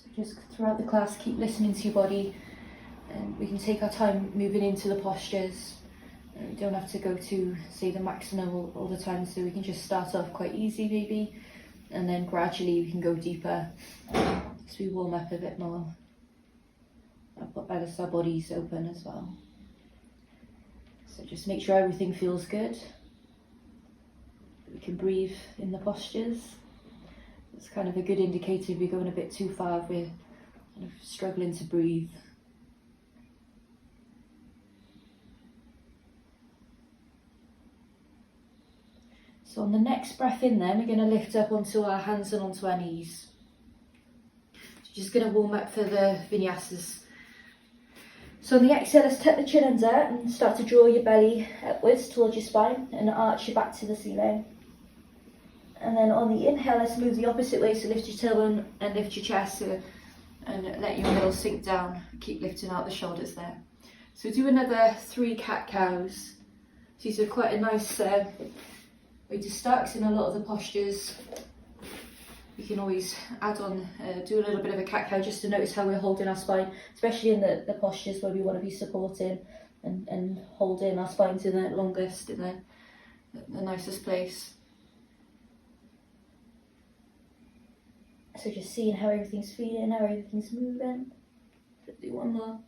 So just throughout the class, keep listening to your body, and we can take our time moving into the postures. We don't have to go to, say, the maximum all the time, so we can just start off quite easy maybe, and then gradually we can go deeper as we warm up a bit more. As our body's open as well. So just make sure everything feels good. We can breathe in the postures. It's kind of a good indicator if you're going a bit too far, if we're kind of struggling to breathe. So on the next breath in then, we're going to lift up onto our hands and onto our knees. So just going to warm up for the vinyasas. So on the exhale, let's tuck the chin under and start to draw your belly upwards towards your spine and arch your back to the ceiling. And then on the inhale, let's move the opposite way, so lift your tailbone and lift your chest and let your middle sink down. Keep lifting out the shoulders there. So do another 3 cat-cows. These are quite a nice way to start, 'cause in a lot of the postures you can always add on, do a little bit of a cat-cow just to notice how we're holding our spine, especially in the postures where we want to be supporting and holding our spines in the longest, in the nicest place. So just seeing how everything's feeling, how everything's moving. Do one more.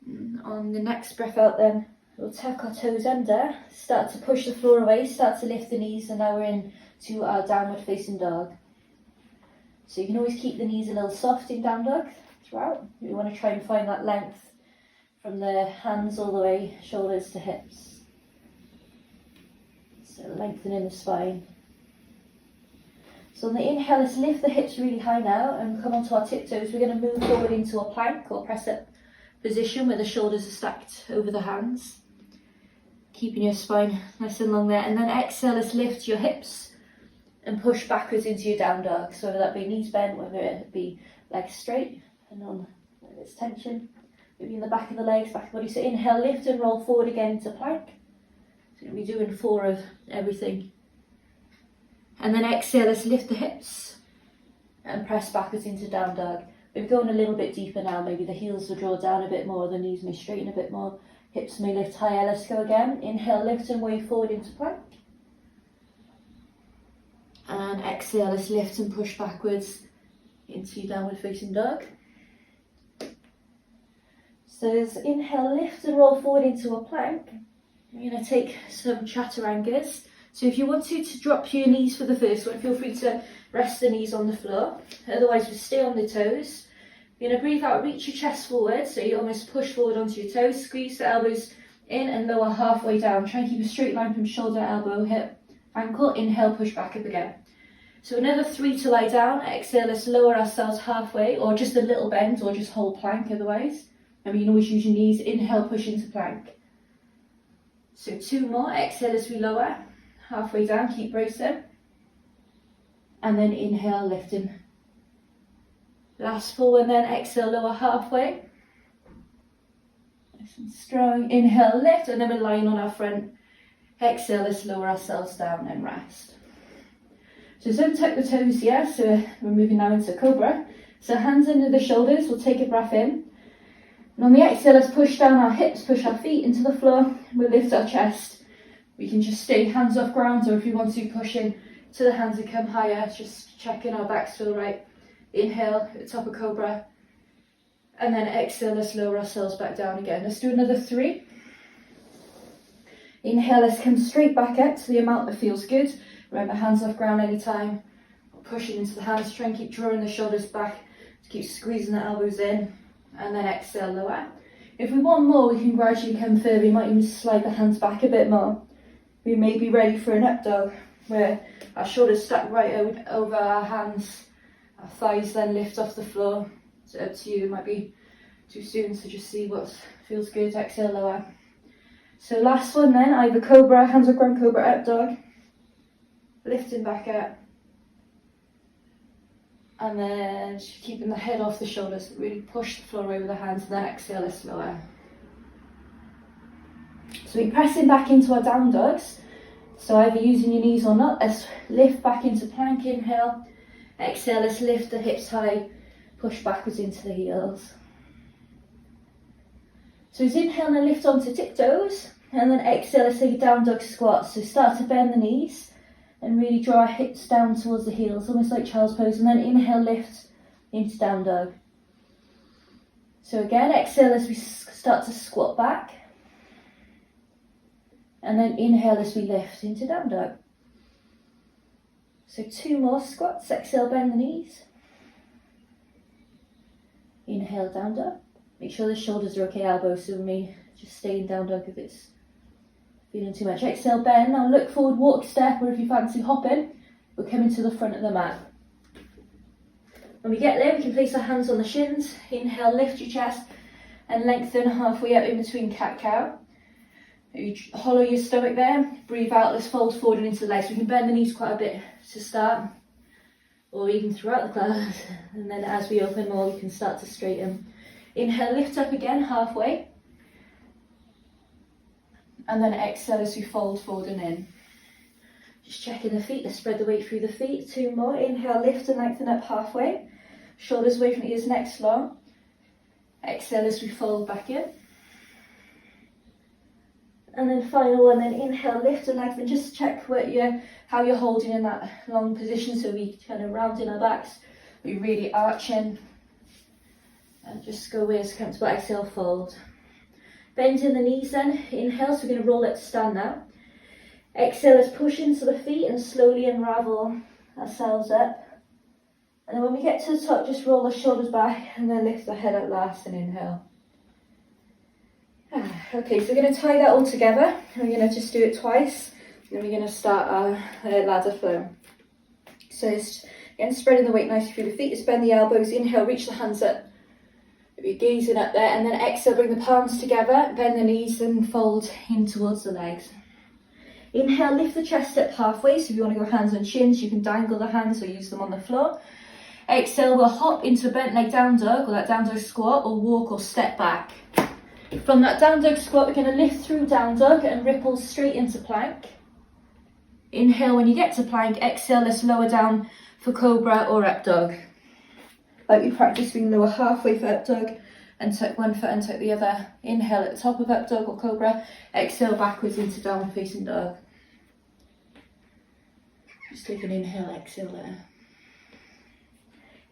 And on the next breath out then, we'll tuck our toes under, start to push the floor away, start to lift the knees, and now we're in to our downward facing dog. So you can always keep the knees a little soft in down dog throughout. We want to try and find that length from the hands all the way, shoulders to hips. So lengthening the spine. So on the inhale, let's lift the hips really high now and come onto our tiptoes. We're going to move forward into a plank or press up position where the shoulders are stacked over the hands. Keeping your spine nice and long there. And then exhale, let's lift your hips and push backwards into your down dog. So whether that be knees bent, whether it be legs straight, and on whether it's tension, maybe in the back of the legs, back of the body. So inhale, lift and roll forward again into plank. So you'll be doing 4 of everything. And then exhale, let's lift the hips and press backwards into down dog. We're going a little bit deeper now. Maybe the heels will draw down a bit more, the knees may straighten a bit more, hips may lift higher. Let's go again. Inhale, lift and wave forward into plank. And exhale, let's lift and push backwards into downward facing dog. So as inhale, lift and roll forward into a plank. We're going to take some chaturangas. So if you want to drop your knees for the first one, feel free to rest the knees on the floor. Otherwise, we'll stay on the toes. You're going to breathe out, reach your chest forward, so you almost push forward onto your toes. Squeeze the elbows in and lower halfway down. Try and keep a straight line from shoulder, elbow, hip, ankle. Inhale, push back up again. So another 3 to lie down. Exhale, let's lower ourselves halfway, or just a little bend, or just hold plank otherwise. And you can always use your knees. Inhale, push into plank. So 2 more. Exhale as we lower. Halfway down, keep bracing. And then inhale, lifting. Last 4, and then exhale, lower halfway. Nice and strong. Inhale, lift, and then we're lying on our front. Exhale, let's lower ourselves down and rest. So don't tuck the toes here, so we're moving now into Cobra. So hands under the shoulders, we'll take a breath in. And on the exhale, let's push down our hips, push our feet into the floor. We'll lift our chest. We can just stay hands off ground, or if you want to, push in to the hands and come higher, just checking our backs feel right. Inhale at the top of Cobra. And then exhale, let's lower ourselves back down again. Let's do another 3. Inhale, let's come straight back up to the amount that feels good. Remember, hands off ground anytime. Pushing into the hands, try and keep drawing the shoulders back. Keep squeezing the elbows in. And then exhale, lower. If we want more, we can gradually come further. We might even slide the hands back a bit more. We may be ready for an up dog, where our shoulders stack right over our hands. Our thighs then lift off the floor. It's up to you. It might be too soon, so just see what feels good. Exhale, lower. So last one then, either Cobra, hands off ground, Cobra, up dog. Lifting back up. And then keeping the head off the shoulders. Really push the floor away with the hands, and then exhale, let's lower. So we're pressing back into our down dogs. So either using your knees or not, let's lift back into plank, inhale. Exhale, let's lift the hips high, push backwards into the heels. So as inhale and lift onto tiptoes, and then exhale, let's take a down dog squat. So start to bend the knees and really draw our hips down towards the heels, almost like child's pose, and then inhale, lift into down dog. So again, exhale as we start to squat back, and then inhale as we lift into down dog. So 2 more squats. Exhale, bend the knees. Inhale, down dog. Make sure the shoulders are okay, elbows, so we may just stay in down dog if it's feeling too much. Exhale, bend. Now look forward, walk step, or if you fancy hopping, we're coming to the front of the mat. When we get there, we can place our hands on the shins. Inhale, lift your chest and lengthen halfway up in between cat-cow. You hollow your stomach there. Breathe out, let's fold forward and into the legs. We can bend the knees quite a bit to start, or even throughout the class. And then as we open more, we can start to straighten. Inhale, lift up again, halfway. And then exhale as we fold forward and in. Just checking the feet, let's spread the weight through the feet. 2 more, inhale, lift and lengthen up halfway. Shoulders away from ears, neck long. Exhale as we fold back in. And then final one, then inhale, lift and lengthen. Just check how you're holding in that long position, so we kind of round in our backs. We really arching. And just go where it's comfortable. Exhale, fold. Bend in the knees then. Inhale, so we're going to roll up to stand now. Exhale, let's push into the feet and slowly unravel ourselves up. And then when we get to the top, just roll the shoulders back and then lift the head up last and inhale. Okay, so we're going to tie that all together. We're going to just do it twice. And then we're going to start our ladder flow. So it's, again, spreading the weight nicely through the feet. Just bend the elbows. Inhale, reach the hands up. You're gazing up there. And then exhale, bring the palms together. Bend the knees and fold in towards the legs. Inhale, lift the chest up halfway. So if you want to go hands on shins, you can dangle the hands or use them on the floor. Exhale, we'll hop into a bent leg down dog, or that down dog squat, or walk or step back. From that down dog squat, we're going to lift through down dog and ripple straight into plank. Inhale when you get to plank. Exhale, let's lower down for cobra or up dog. Like we practice, we can lower halfway for up dog and tuck one foot and tuck the other. Inhale at the top of up dog or cobra. Exhale backwards into downward facing dog. Just take an inhale, exhale there.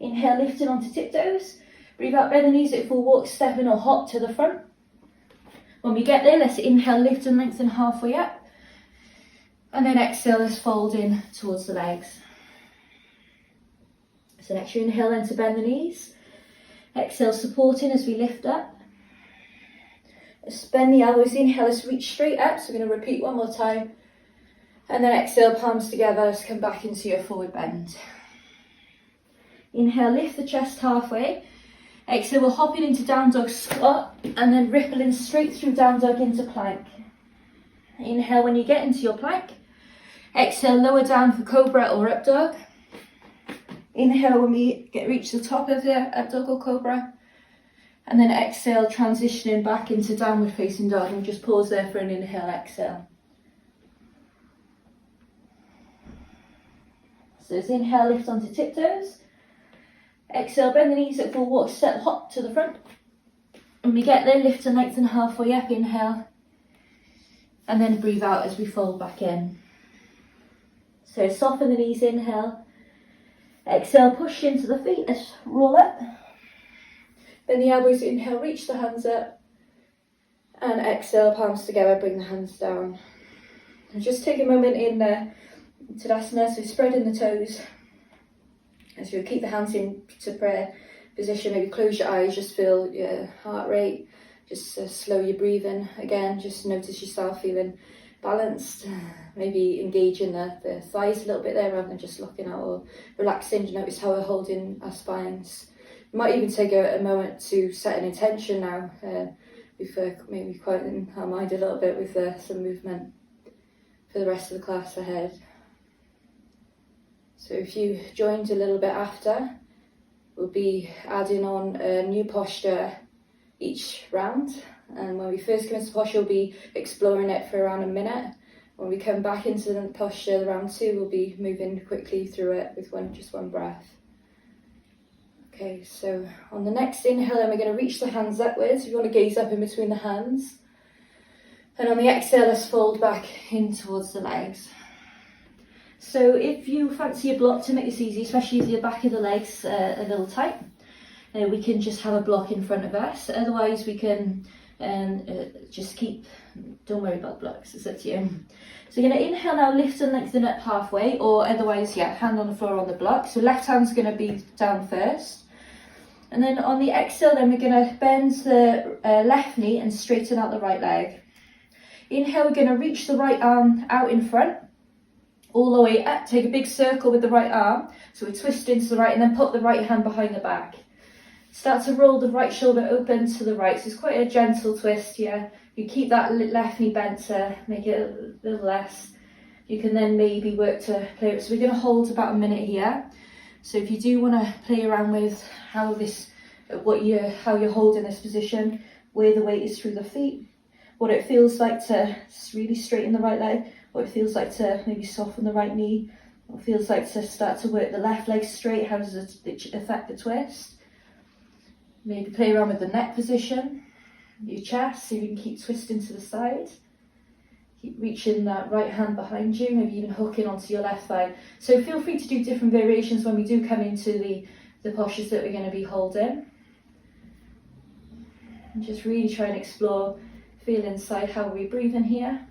Inhale, lifting onto tiptoes. Breathe out, bend the knees if we'll walk, step in or hop to the front. When we get there, let's inhale, lift and lengthen halfway up. And then exhale, let's fold in towards the legs. So next you inhale then to bend the knees. Exhale, supporting as we lift up. Let's bend the elbows. Inhale, let's reach straight up. So we're going to repeat one more time. And then exhale, palms together. Let's come back into your forward bend. Inhale, lift the chest halfway. Exhale, we're hopping into down dog squat and then rippling straight through down dog into plank. Inhale when you get into your plank. Exhale, lower down for cobra or up dog. Inhale when we reach the top of the up dog or cobra. And then exhale, transitioning back into downward facing dog. And just pause there for an inhale, exhale. So it's inhale, lift onto tiptoes. Exhale, bend the knees at full walk, step, hop to the front. When we get there, lift and lengthen halfway up, inhale. And then breathe out as we fold back in. So soften the knees, inhale. Exhale, push into the feet, let's roll up. Bend the elbows, inhale, reach the hands up. And exhale, palms together, bring the hands down. And just take a moment in Tadasana, so spreading the toes. As you keep the hands in to prayer position, maybe close your eyes, just feel your heart rate, just slow your breathing. Again, just notice yourself feeling balanced, maybe engaging the thighs a little bit there rather than just locking out or relaxing. Notice how we're holding our spines. You might even take a moment to set an intention now, before maybe quieting our mind a little bit with some movement for the rest of the class ahead. So if you joined a little bit after, we'll be adding on a new posture each round. And when we first come into posture, we'll be exploring it for around a minute. When we come back into the posture, the round 2, we'll be moving quickly through it with just one breath. Okay, so on the next inhale, then we're going to reach the hands upwards. If you want to gaze up in between the hands. And on the exhale, let's fold back in towards the legs. So if you fancy a block to make this easy, especially if your back of the legs a little tight, we can just have a block in front of us. Otherwise, we can just keep, don't worry about blocks, it's up to you. So you're going to inhale now, lift and lengthen up halfway, or otherwise, yeah, hand on the floor on the block. So left hand's going to be down first. And then on the exhale, then we're going to bend the left knee and straighten out the right leg. Inhale, we're going to reach the right arm out in front, all the way up. Take a big circle with the right arm. So we twist into the right and then put the right hand behind the back. Start to roll the right shoulder open to the right. So it's quite a gentle twist here. You keep that left knee bent to make it a little less. You can then maybe work to play it. So we're going to hold about a minute here. So if you do want to play around with how you're holding this position, where the weight is through the feet, what it feels like to really straighten the right leg, what it feels like to maybe soften the right knee, what it feels like to start to work the left leg straight, how does it affect the twist? Maybe play around with the neck position, your chest, so you can keep twisting to the side. Keep reaching that right hand behind you, maybe even hooking onto your left thigh. So feel free to do different variations when we do come into the postures that we're going to be holding. And just really try and explore, feel inside how we breathe in here.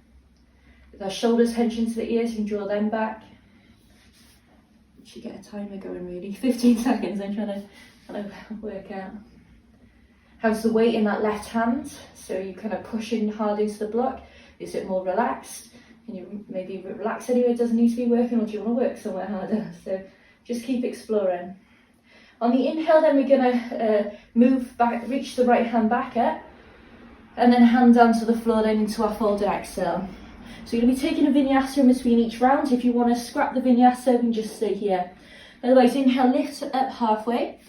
With our shoulders hunched into the ears, you can draw them back. Should get a timer going really. 15 seconds, I'm trying to work out. How's the weight in that left hand? So you're kind of pushing hard into the block. Is it more relaxed? Can you maybe relax anywhere it doesn't need to be working, or do you want to work somewhere harder? So just keep exploring. On the inhale, then we're going to move back, reach the right hand back up, and then hand down to the floor, then into our folded exhale. So you're going to be taking a vinyasa in between each round. If you want to scrap the vinyasa, you can just stay here. Otherwise, inhale, lift up halfway.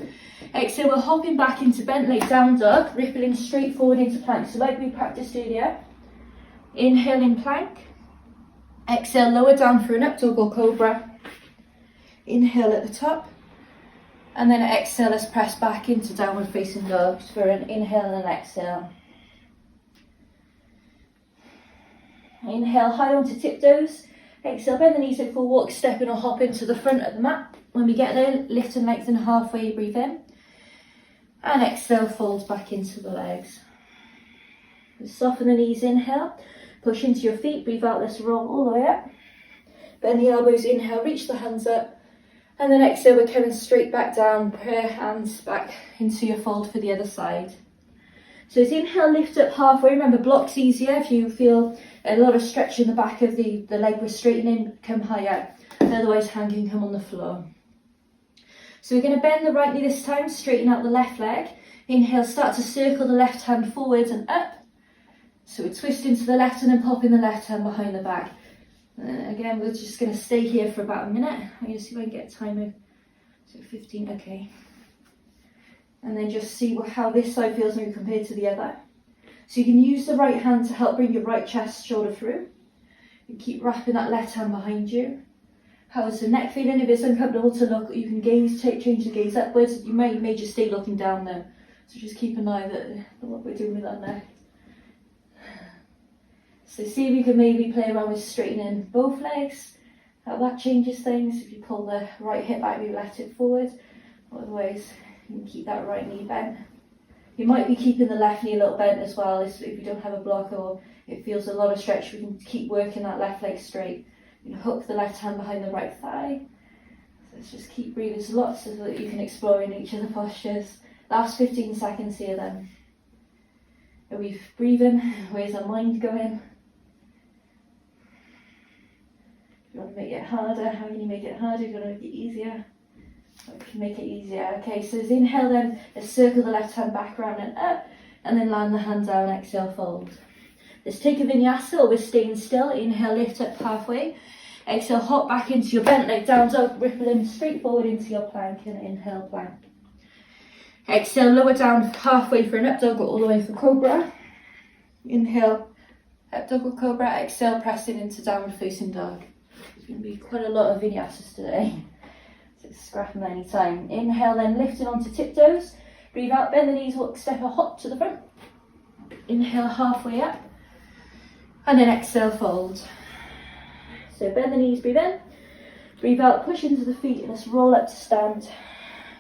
Exhale, we're hopping back into bent leg down dog, rippling straight forward into plank. So like we practiced earlier. Inhale in plank. Exhale, lower down for an up dog or cobra. Inhale at the top. And then exhale, let's press back into downward facing dog for an inhale and an exhale. Inhale high onto tiptoes. Exhale, bend the knees at full walk, stepping or hop into the front of the mat. When we get there, lift and lengthen halfway, breathe in. And exhale, fold back into the legs. Soften the knees, inhale. Push into your feet, breathe out, let's roll all the way up. Bend the elbows, inhale, reach the hands up. And then exhale, we're coming straight back down, prayer hands back into your fold for the other side. So as inhale, lift up halfway. Remember, blocks easier. If you feel a lot of stretch in the back of the leg we're straightening, come higher. Otherwise, hand can come on the floor. So we're going to bend the right knee this time, straighten out the left leg. Inhale, start to circle the left hand forwards and up. So we twist into the left and then pop in the left hand behind the back. Again, we're just going to stay here for about a minute. I'm going to see if I can get a timer. So 15, okay. And then just see how this side feels when you compare to the other. So you can use the right hand to help bring your right chest shoulder through. And keep wrapping that left hand behind you. How is the neck feeling? If it's uncomfortable to look, you can change the gaze upwards. You may just stay looking down though. So just keep an eye on what we're doing with that neck. So see if you can maybe play around with straightening both legs, how that changes things. If you pull the right hip back, maybe let it forward. Otherwise, you can keep that right knee bent. You might be keeping the left knee a little bent as well. If you don't have a block or it feels a lot of stretch, we can keep working that left leg straight. You can hook the left hand behind the right thigh. So let's just keep breathing. There's lots so that you can explore in each of the postures. Last 15 seconds here then. Are we breathing? Where's our mind going? If you want to make it harder, how can you make it harder? If you want to make it easier, how can you make it easier? Okay, so as inhale then, let's circle the left hand back around and up, and then land the hand down, exhale, fold. Let's take a vinyasa, or we're staying still. Inhale, lift up halfway. Exhale, hop back into your bent leg down dog, rippling straight forward into your plank, and inhale, plank. Exhale, lower down halfway for an up dog, or all the way for cobra. Inhale, Up dog or cobra, exhale, pressing into downward facing dog. There's going to be quite a lot of vinyasas today. So scrap them any time. Inhale, then lifting onto tiptoes. Breathe out, bend the knees, walk, step a hop to the front. Inhale, halfway up. And then exhale, fold. So bend the knees, breathe in. Breathe out, push into the feet, and let's roll up to stand.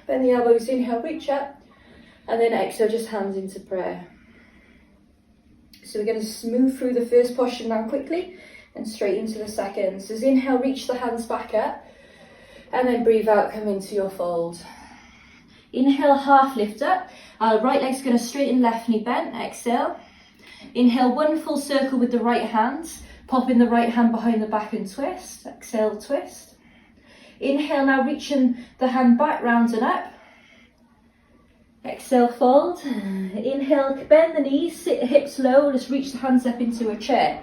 Bend the elbows, inhale, reach up. And then exhale, just hands into prayer. So we're going to move through the first posture now quickly and straight into the second. So as inhale, reach the hands back up. And then breathe out, come into your fold. Inhale, half lift up. Right leg's going to straighten, left knee bent. Exhale. Inhale, one full circle with the right hand. Popping the right hand behind the back and twist. Exhale, twist. Inhale, now reaching the hand back, round and up. Exhale, fold. Inhale, bend the knees, sit the hips low. Let's reach the hands up into a chair.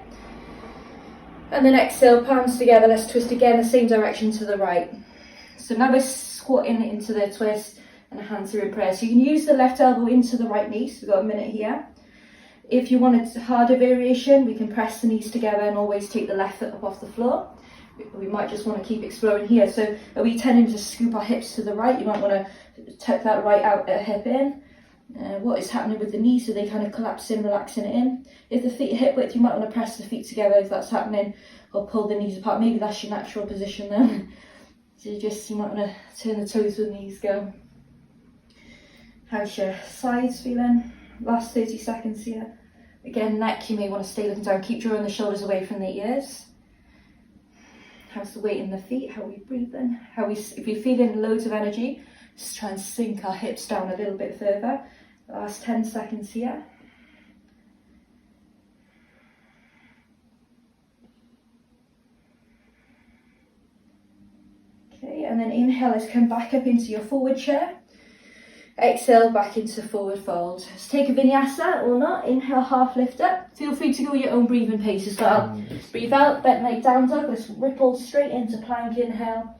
And then exhale, palms together. Let's twist again, the same direction to the right. So now we're squatting into the twist and hands are in prayer. So you can use the left elbow into the right knee. So we've got a minute here. If you want a harder variation, we can press the knees together and always take the left foot up off the floor. We might just want to keep exploring here. So are we tending to scoop our hips to the right? You might want to tuck that right out hip in. What is happening with the knees? So they kind of collapsing, relaxing it in. If the feet are hip width, you might want to press the feet together if that's happening, or pull the knees apart. Maybe that's your natural position then. So you might want to turn the toes with the knees go. How's your sides feeling? Last 30 seconds here. Again, neck, you may want to stay looking down. Keep drawing the shoulders away from the ears. How's the weight in the feet? How are we breathing? If you're feeling loads of energy, just try and sink our hips down a little bit further. Last 10 seconds here. Okay, and then inhale, let's come back up into your forward chair. Exhale, back into forward fold. Let's take a vinyasa or not. Inhale, half lift up. Feel free to go at your own breathing pace as well. Breathe out, bent leg down dog. Let's ripple straight into plank, inhale.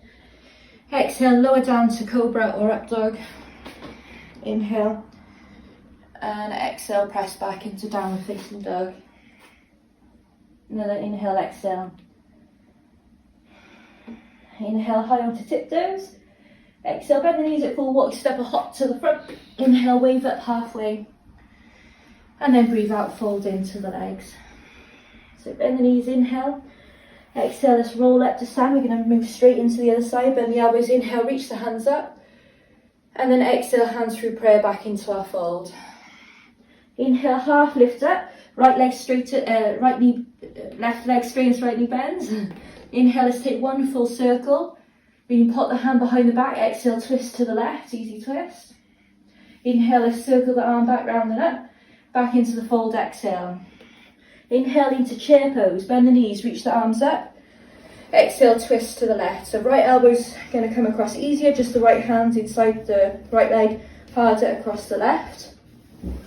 Exhale, lower down to cobra or up dog. Inhale. And exhale, press back into downward facing dog. Another inhale, exhale. Inhale, high onto tiptoes. Exhale, bend the knees at full walk, step a hop to the front. Inhale, wave up halfway. And then breathe out, fold into the legs. So bend the knees, inhale. Exhale, let's roll up to stand. We're going to move straight into the other side. Bend the elbows, inhale, reach the hands up. And then exhale, hands through prayer back into our fold. Inhale, half lift up. Right leg straight to, right knee, left leg straightens, right knee bends. Inhale, let's take one full circle. We can pop the hand behind the back, exhale, twist to the left, easy twist. Inhale, let's circle the arm back, round and up, back into the fold, exhale. Inhale into chair pose, bend the knees, reach the arms up. Exhale, twist to the left. So right elbow's going to come across easier, just the right hand inside the right leg, harder across the left.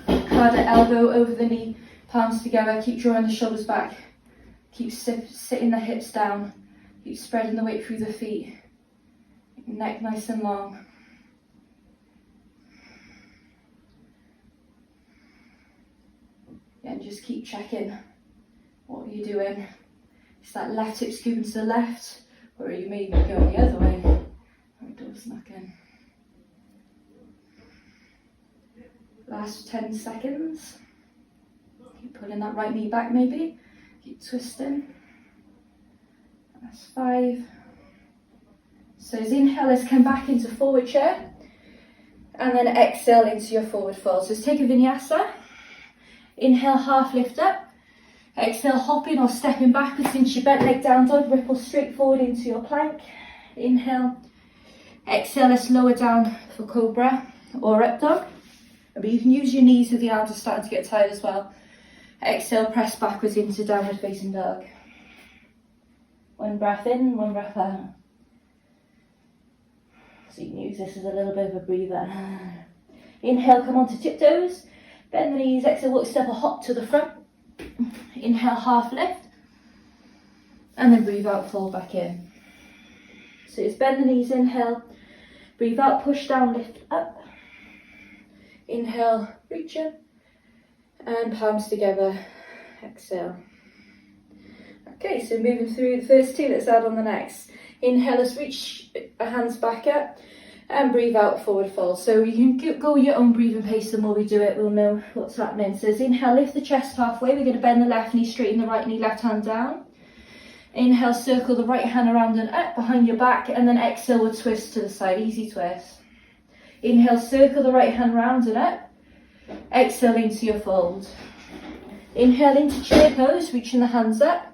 Harder elbow over the knee, palms together, keep drawing the shoulders back. Keep sitting the hips down, keep spreading the weight through the feet. Neck nice and long. And just keep checking what you're doing. Is that left hip scooping to the left, or are you maybe going the other way? Right, door snuck in. Last 10 seconds. Keep pulling that right knee back maybe. Keep twisting. That's 5. So as inhale, let's come back into forward chair. And then exhale into your forward fold. So let's take a vinyasa. Inhale, half lift up. Exhale, hopping or stepping backwards into your bent leg down dog. Ripple straight forward into your plank. Inhale. Exhale, let's lower down for cobra or up dog. But you can use your knees if the arms are starting to get tired as well. Exhale, press backwards into downward facing dog. One breath in, one breath out. So you can use this as a little bit of a breather. Inhale, come onto tiptoes. Bend the knees, exhale, walk, step a hop to the front. Inhale, half lift. And then breathe out, fall back in. So it's bend the knees, inhale. Breathe out, push down, lift up. Inhale, reach in. And palms together, exhale. Okay, so moving through the first two, let's add on the next. Inhale, let's reach our hands back up and breathe out, forward fold. So you can go your own breathing pace. The more we do it, we'll know what's happening. So as inhale, lift the chest halfway. We're going to bend the left knee, straighten the right knee, left hand down. Inhale, circle the right hand around and up behind your back, and then exhale, we'll twist to the side, easy twist. Inhale, circle the right hand round and up. Exhale into your fold. Inhale into chair pose, reaching the hands up.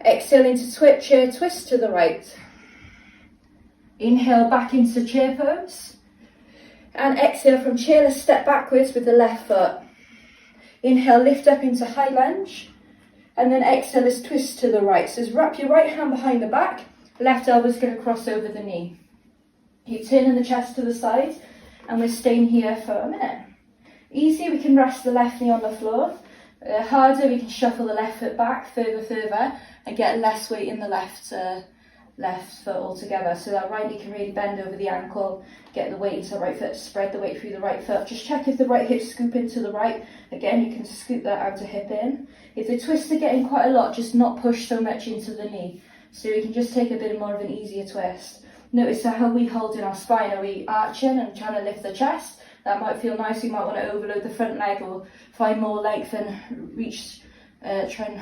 Exhale into chair twist to the right. Inhale back into chair pose. And exhale from chair, let's step backwards with the left foot. Inhale, lift up into high lunge. And then exhale, let's twist to the right. So just wrap your right hand behind the back. Left elbow is going to cross over the knee. You're turning the chest to the side. And we're staying here for a minute. Easy, we can rest the left knee on the floor. Harder, we can shuffle the left foot back further and get less weight in the left foot altogether. So that right knee can really bend over the ankle, get the weight into the right foot, spread the weight through the right foot. Just check if the right hip scoop into the right. Again, you can scoop that outer hip in. If the twists are getting quite a lot, just not push so much into the knee. So we can just take a bit more of an easier twist. Notice how we hold in our spine. Are we arching and trying to lift the chest? That might feel nice. You might want to overload the front leg or find more length and reach, try and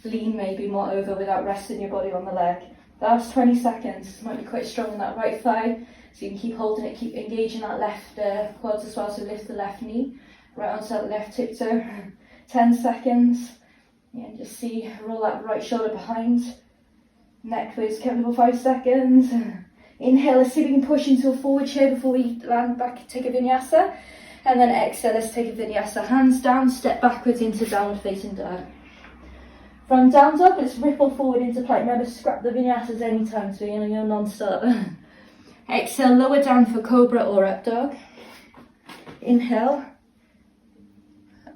lean maybe more over without resting your body on the leg. Last 20 seconds. This might be quite strong in that right thigh. So you can keep holding it, keep engaging that left quads as well. So lift the left knee right onto that left tiptoe. 10 seconds. Yeah, just see, roll that right shoulder behind. Neck goes comfortable, 5 seconds. Inhale, let's see if we can push into a forward chair before we land back, take a vinyasa. And then exhale, let's take a vinyasa. Hands down, step backwards into downward facing dog. From down dog, let's ripple forward into plank. Remember, scrap the vinyasas anytime, so you're non-stop. Exhale, lower down for cobra or up dog. Inhale.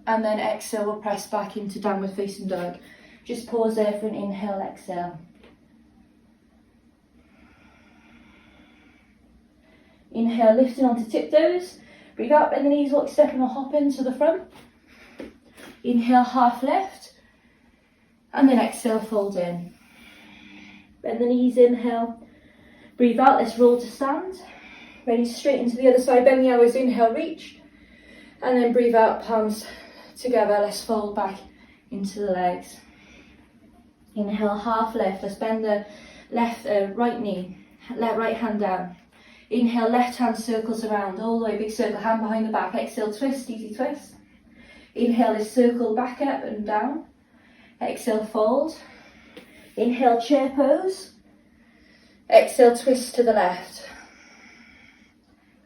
And then exhale, we'll press back into downward facing dog. Just pause there for an inhale, exhale. Inhale, lifting onto tiptoes. Breathe out, bend the knees, walk, step and hop into the front. Inhale, half lift. And then exhale, fold in. Bend the knees, inhale. Breathe out, let's roll to stand. Ready, straight into the other side, bend the elbows, inhale, reach. And then breathe out, palms together, let's fold back into the legs. Inhale, half lift, let's bend the right knee, right hand down. Inhale, left hand circles around, all the way, big circle, hand behind the back. Exhale, twist, easy twist. Inhale, is circle back up and down. Exhale, fold. Inhale, chair pose. Exhale, twist to the left.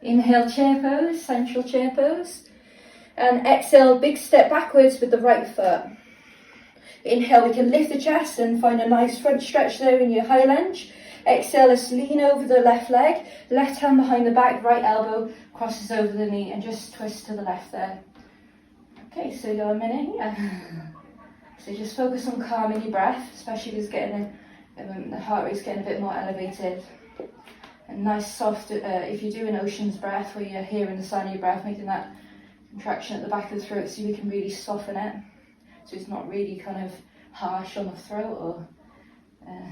Inhale, chair pose, central chair pose. And exhale, big step backwards with the right foot. Inhale, we can lift the chest and find a nice front stretch there in your high lunge. Exhale, let's lean over the left leg, left hand behind the back, right elbow crosses over the knee and just twist to the left there. Okay, so go a minute here. So just focus on calming your breath, especially if it's getting the heart rate's getting a bit more elevated. And nice soft, if you do an ocean's breath where you're hearing the sound of your breath, making that contraction at the back of the throat so we can really soften it. So it's not really kind of harsh on the throat or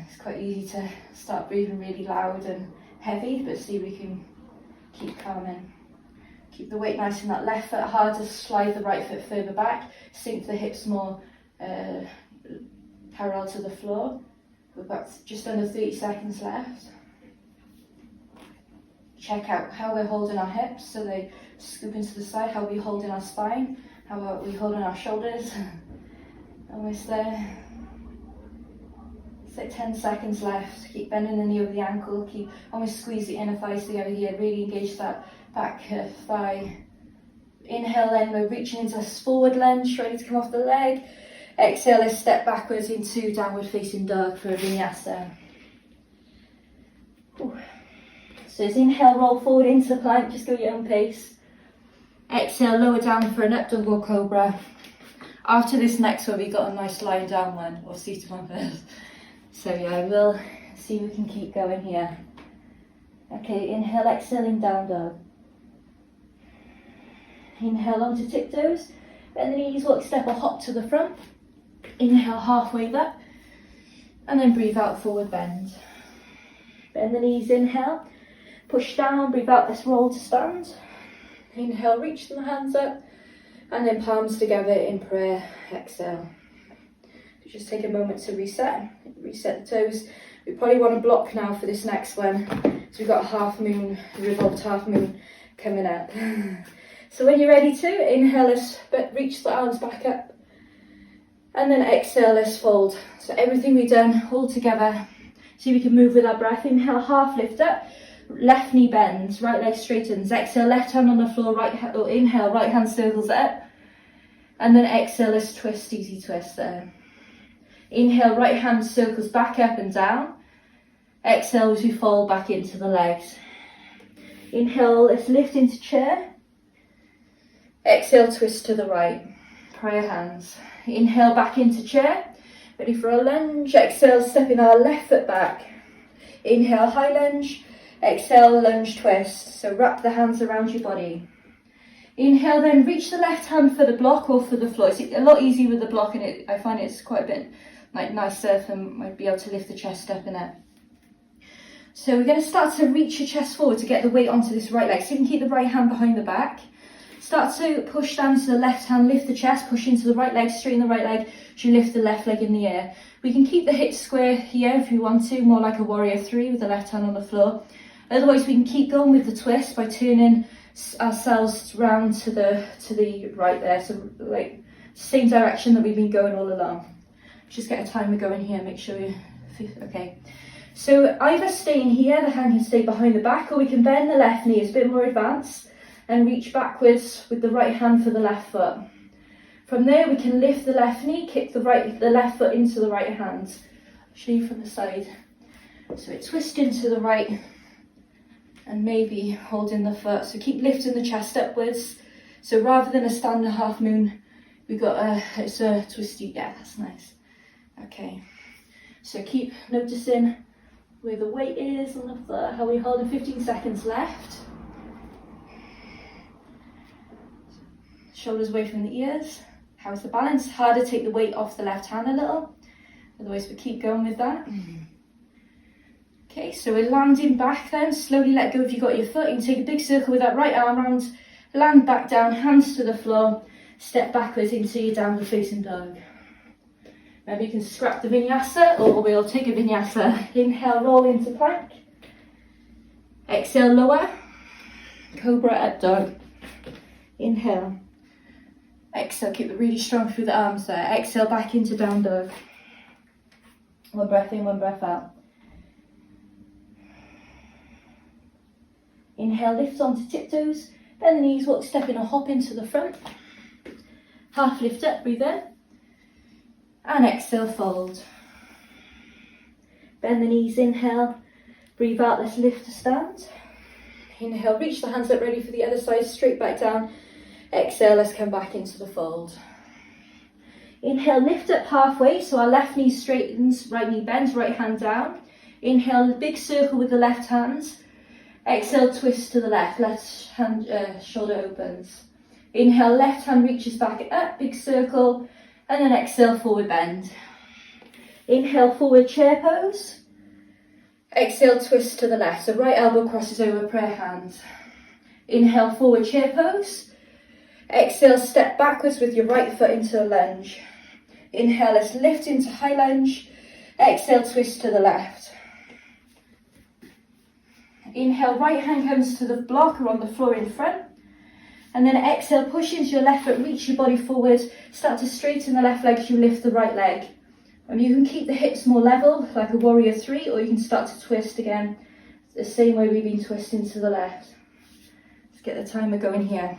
it's quite easy to start breathing really loud and heavy, but see we can keep calming. Keep the weight nice in that left foot, hard to slide the right foot further back, sink the hips more parallel to the floor. We've got just under 30 seconds left. Check out how we're holding our hips, so they scoop into the side, how we're holding our spine, how are we holding our shoulders. Almost there. It's like 10 seconds left. Keep bending the knee over the ankle, keep almost squeeze the inner thighs together here, really engage that back thigh. Inhale, then we're reaching into a forward lunge, ready to come off the leg. Exhale, let's step backwards into downward facing dog for a vinyasa. Ooh. So as inhale, roll forward into the plank, just go your own pace. Exhale, lower down for an up dog or cobra. After this next one, we got a nice lying down one, or seated one first. So yeah, we'll see if we can keep going here. Okay, inhale, exhaling down dog. Inhale onto tiptoes, bend the knees, walk, step or hop to the front. Inhale, halfway up. And then breathe out, forward bend. Bend the knees, inhale. Push down, breathe out, let's roll to stand. Inhale, reach the hands up. And then palms together in prayer, exhale. Just take a moment to reset the toes. We probably want to block now for this next one. So we've got a half moon, revolved half moon coming up. So when you're ready to, inhale, let's reach the arms back up. And then exhale, let's fold. So everything we've done all together. See if we can move with our breath. Inhale, half lift up. Left knee bends, right leg straightens. Exhale, left hand on the floor, inhale, right hand circles up. And then exhale, let's twist, easy twist there. Inhale, right hand circles back up and down. Exhale as we fold back into the legs. Inhale, let's lift into chair. Exhale, twist to the right. Prayer hands. Inhale, back into chair. Ready for a lunge. Exhale, stepping our left foot back. Inhale, high lunge. Exhale, lunge twist. So wrap the hands around your body. Inhale, then reach the left hand for the block or for the floor. It's a lot easier with the block, and I find it's quite a bit nicer and might be able to lift the chest up in it. So we're going to start to reach your chest forward to get the weight onto this right leg. So you can keep the right hand behind the back. Start to push down to the left hand, lift the chest, push into the right leg, straighten the right leg as you lift the left leg in the air. We can keep the hips square here if you want to, more like a warrior 3 with the left hand on the floor. Otherwise we can keep going with the twist by turning ourselves round to the right there, so like same direction that we've been going all along. Just get a timer going here, make sure you okay. So either staying here, the hand can stay behind the back, or we can bend the left knee, it's a bit more advanced, and reach backwards with the right hand for the left foot. From there we can lift the left knee, kick the left foot into the right hand. Actually from the side. So it twists into the right and maybe holding the foot. So keep lifting the chest upwards. So rather than a standard half moon, we've got it's a twisty, yeah, that's nice. Okay, so keep noticing where the weight is on the foot, how we hold in 15 seconds left. Shoulders away from the ears. How's the balance? Harder, take the weight off the left hand a little. Otherwise we keep going with that. Okay, so we're landing back then. Slowly let go if you've got your foot. You can take a big circle with that right arm round. Land back down, hands to the floor. Step backwards into your downward facing dog. Maybe you can scrap the vinyasa, or we'll take a vinyasa. Inhale, roll into plank. Exhale, lower. Cobra up dog. Inhale. Exhale, keep it really strong through the arms there. Exhale, back into down dog. One breath in, one breath out. Inhale, lift onto tiptoes. Bend the knees, walk, step in or hop into the front. Half lift up, breathe in. And exhale, fold. Bend the knees, inhale. Breathe out, let's lift to stand. Inhale, reach the hands up, ready for the other side, straight back down. Exhale, let's come back into the fold. Inhale, lift up halfway, so our left knee straightens, right knee bends, right hand down. Inhale, big circle with the left hand. Exhale, twist to the left hand, shoulder opens. Inhale, left hand reaches back up, big circle, and then exhale, forward bend. Inhale, forward chair pose. Exhale, twist to the left, so right elbow crosses over prayer hands. Inhale, forward chair pose. Exhale, step backwards with your right foot into a lunge. Inhale, let's lift into high lunge. Exhale, twist to the left. Inhale, right hand comes to the block or on the floor in front. And then exhale, push into your left foot, reach your body forward. Start to straighten the left leg as you lift the right leg. And you can keep the hips more level, like a warrior 3, or you can start to twist again, the same way we've been twisting to the left. Let's get the timer going here.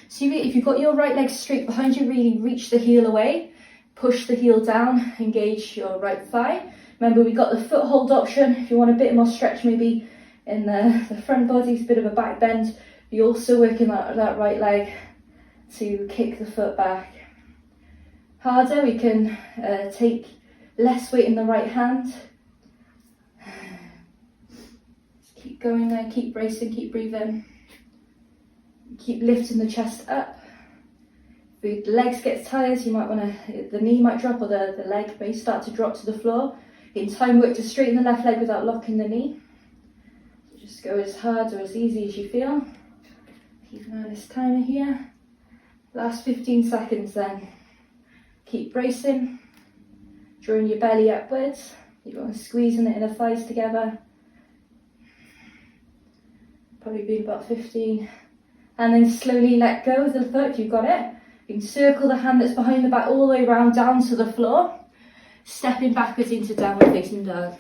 So if you've got your right leg straight behind you, really reach the heel away, push the heel down, engage your right thigh. Remember, we've got the foothold option. If you want a bit more stretch maybe in the front body, it's a bit of a back bend. You're also working that right leg to kick the foot back. Harder, we can take less weight in the right hand. Just keep going there, keep bracing, keep breathing. Keep lifting the chest up. If the legs get tired, you might want to, the knee might drop or the leg may start to drop to the floor. In time, work to straighten the left leg without locking the knee. So just go as hard or as easy as you feel. Keep an eye on this timer here. Last 15 seconds then. Keep bracing, drawing your belly upwards. You don't want to squeeze the inner thighs together. Probably be about 15. And then slowly let go of the foot if you've got it. You can circle the hand that's behind the back all the way around down to the floor. Stepping backwards into downward facing dog.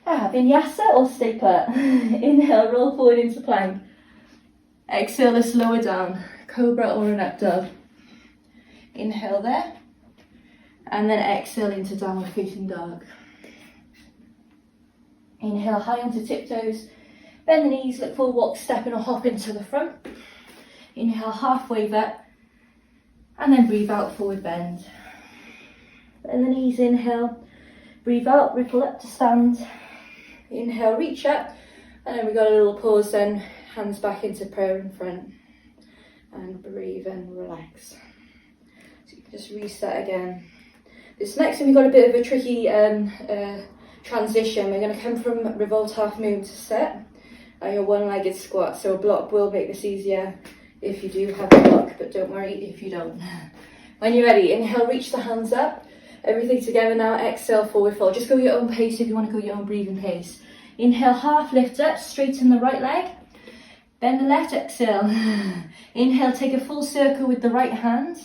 Vinyasa or stay put. Inhale, roll forward into plank. Exhale, let's lower down. Cobra or an up dog. Inhale there. And then exhale into downward facing dog. Inhale high onto tiptoes. Bend the knees, look for a walk, stepping or hopping to the front. Inhale, half wave up. And then breathe out, forward bend. Bend the knees, inhale. Breathe out, ripple up to stand. Inhale, reach up. And then we got a little pause then. Hands back into prayer in front. And breathe and relax. So you can just reset again. This next one we've got a bit of a tricky transition. We're going to come from revolved half moon to sit. Your one-legged squat. So a block will make this easier if you do have a block, but don't worry if you don't. When you're ready, inhale, reach the hands up. Everything together now. Exhale, forward fold. Just go your own pace if you want to go your own breathing pace. Inhale, half lift up, straighten the right leg. Bend the left, exhale. Inhale, take a full circle with the right hand.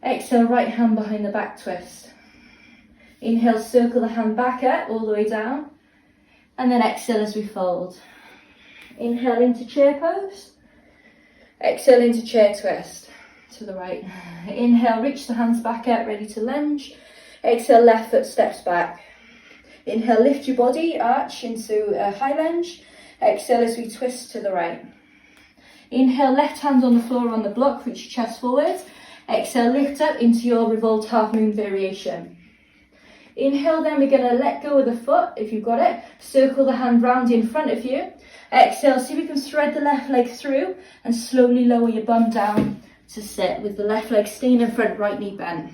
Exhale, right hand behind the back twist. Inhale, circle the hand back up, all the way down. And then exhale as we fold. Inhale into chair pose. Exhale into chair twist to the right. Inhale, reach the hands back up, ready to lunge. Exhale, left foot steps back. Inhale, lift your body, arch into a high lunge. Exhale as we twist to the right. Inhale, left hand on the floor on the block, reach your chest forward. Exhale, lift up into your revolved half moon variation. Inhale, then we're going to let go of the foot, if you've got it. Circle the hand round in front of you. Exhale, see if we can thread the left leg through and slowly lower your bum down to sit with the left leg staying in front, right knee bent.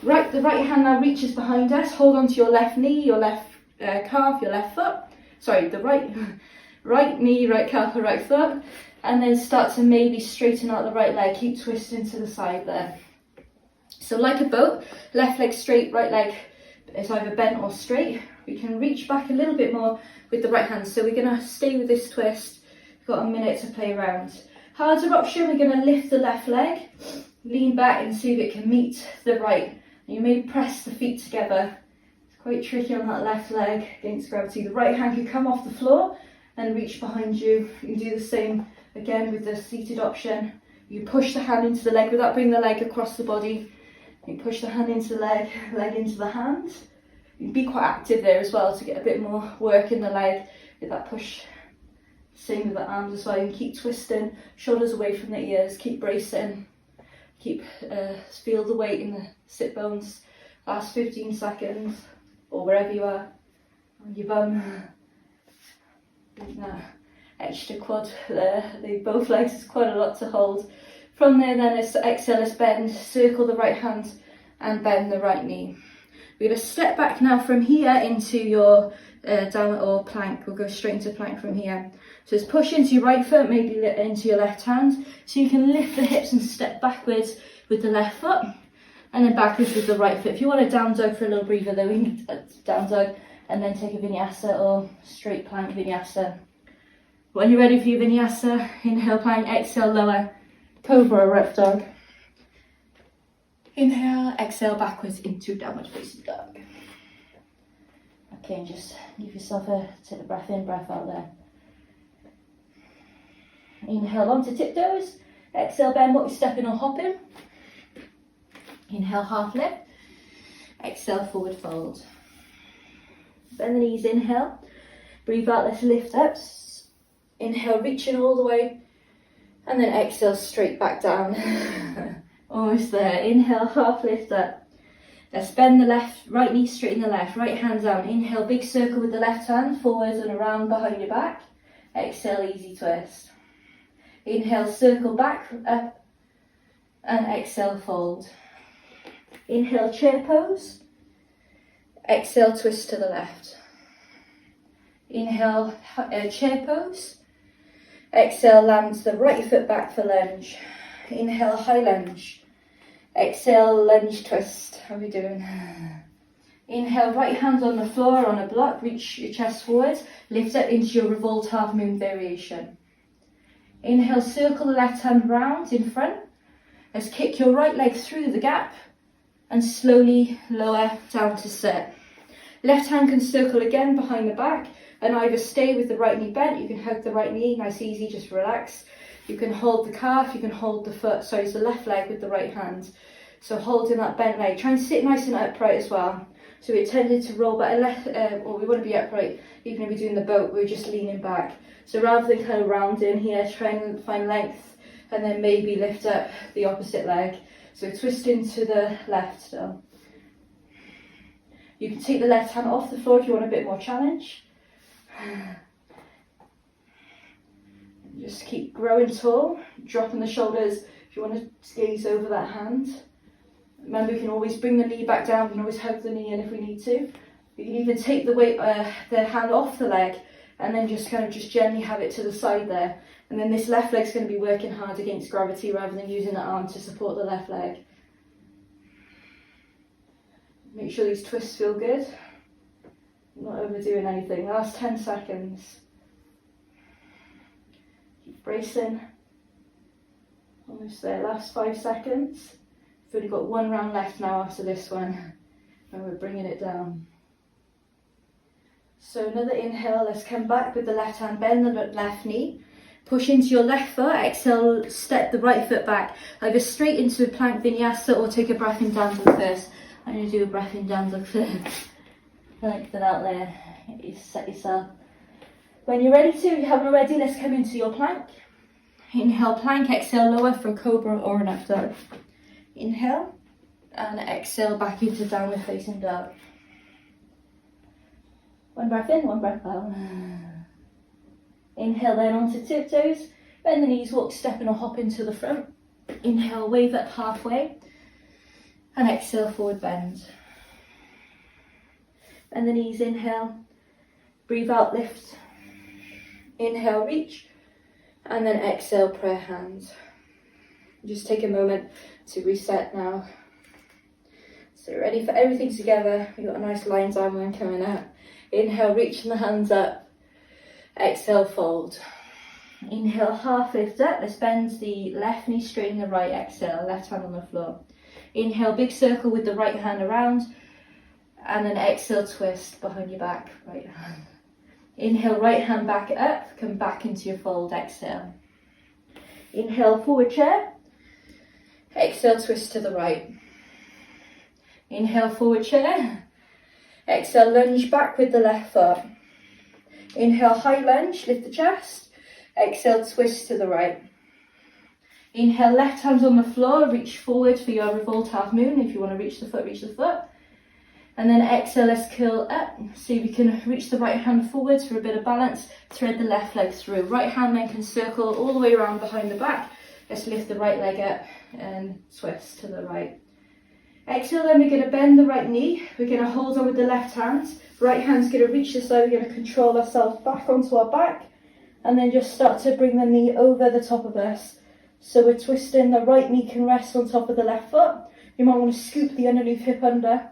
Right, the right hand now reaches behind us. Hold on to your left knee, your left calf, your left foot. Sorry, the right knee, right calf, or right foot. And then start to maybe straighten out the right leg. Keep twisting to the side there. So like a boat, left leg straight, right leg is either bent or straight. We can reach back a little bit more with the right hand. So we're going to stay with this twist. We've got a minute to play around. Harder option, we're going to lift the left leg, lean back and see if it can meet the right. You may press the feet together. It's quite tricky on that left leg against gravity. The right hand can come off the floor and reach behind you. You can do the same again with the seated option. You push the hand into the leg without bringing the leg across the body. You push the hand into the leg into the hand. You can be quite active there as well to get a bit more work in the leg with that push. Same with the arms as well. You can keep twisting, shoulders away from the ears, keep bracing. Keep, feel the weight in the sit bones. Last 15 seconds, or wherever you are, on your bum. Extra quad there. Both legs is quite a lot to hold. From there then, as exhale, let's bend, circle the right hand and bend the right knee. We're going to step back now from here into your down or plank. We'll go straight into plank from here. So just push into your right foot, maybe into your left hand. So you can lift the hips and step backwards with the left foot and then backwards with the right foot. If you want a down dog for a little breather though, we can down dog and then take a vinyasa or straight plank vinyasa. When you're ready for your vinyasa, inhale plank, exhale lower, cobra or up dog. Inhale, exhale backwards into downward facing dog. Okay, and just give yourself take a breath in, breath out there. Inhale onto tiptoes. Exhale, bend what you're stepping or hopping. Inhale, half lift. Exhale, forward fold. Bend the knees, inhale. Breathe out, let's lift up. Inhale, reaching all the way. And then exhale, straight back down. Almost there. Inhale, half lift up. Let's bend the right knee, straighten the left, right hand down. Inhale, big circle with the left hand, forwards and around behind your back. Exhale, easy twist. Inhale, circle back, up and exhale, fold. Inhale, chair pose. Exhale, twist to the left. Inhale, chair pose. Exhale, lands the right foot back for lunge. Inhale, high lunge. Exhale, lunge twist. How are we doing? Inhale, right hand on the floor on a block. Reach your chest forward. Lift up into your revolved half moon variation. Inhale, circle the left hand round in front. Let's kick your right leg through the gap and slowly lower down to sit. Left hand can circle again behind the back and either stay with the right knee bent. You can hug the right knee, nice easy, just relax. You can hold the calf, you can hold the foot, sorry, it's the left leg with the right hand. So holding that bent leg, try and sit nice and upright as well. So we're tending to roll back, or we want to be upright, even if we're doing the boat, we're just leaning back. So rather than kind of rounding here, try and find length and then maybe lift up the opposite leg. So twisting to the left still. You can take the left hand off the floor if you want a bit more challenge. Just keep growing tall, dropping the shoulders if you want to gaze over that hand. Remember, you can always bring the knee back down, we can always hug the knee in if we need to. You can even take the weight, the hand off the leg and then just kind of just gently have it to the side there. And then this left leg's going to be working hard against gravity rather than using the arm to support the left leg. Make sure these twists feel good. Not overdoing anything. Last 10 seconds. Keep bracing. Almost there. Last 5 seconds. We've only got 1 round left now after this one. And we're bringing it down. So another inhale. Let's come back with the left hand. Bend the left knee. Push into your left foot. Exhale, step the right foot back. Either straight into a plank vinyasa or take a breath in down dog first. I'm going to do a breath in down dog first. Lengthen out there. You set yourself. When you're ready to, you haven't already, let's come into your plank. Inhale, plank. Exhale, lower for a cobra or an up dog. Inhale and exhale back into downward facing dog. 1 breath in, 1 breath out. Inhale then onto tiptoes. Bend the knees, walk, stepping or hop into the front. Inhale, wave up halfway. And exhale, forward bend. Bend the knees, inhale. Breathe out, lift. Inhale, reach. And then exhale, prayer hands. Just take a moment to reset now. So ready for everything together. We've got a nice lion's arm one coming up. Inhale, reaching the hands up. Exhale, fold. Inhale, half lift up. Let's bend the left knee, straighten the right. Exhale, left hand on the floor. Inhale, big circle with the right hand around. And then exhale, twist behind your back, right hand. Inhale, right hand back up. Come back into your fold. Exhale. Inhale, forward chair. Exhale, twist to the right. Inhale, forward chair. Exhale, lunge back with the left foot. Inhale, high lunge, lift the chest. Exhale, twist to the right. Inhale, left hand on the floor, reach forward for your revolved half moon. If you want to reach the foot, reach the foot. And then exhale, let's curl up. See if we can reach the right hand forwards for a bit of balance. Thread the left leg through. Right hand then can circle all the way around behind the back. Let's lift the right leg up and twist to the right. Exhale, then we're going to bend the right knee. We're going to hold on with the left hand. Right hand's going to reach this side. We're going to control ourselves back onto our back. And then just start to bring the knee over the top of us. So we're twisting, the right knee can rest on top of the left foot. You might want to scoop the underneath hip under.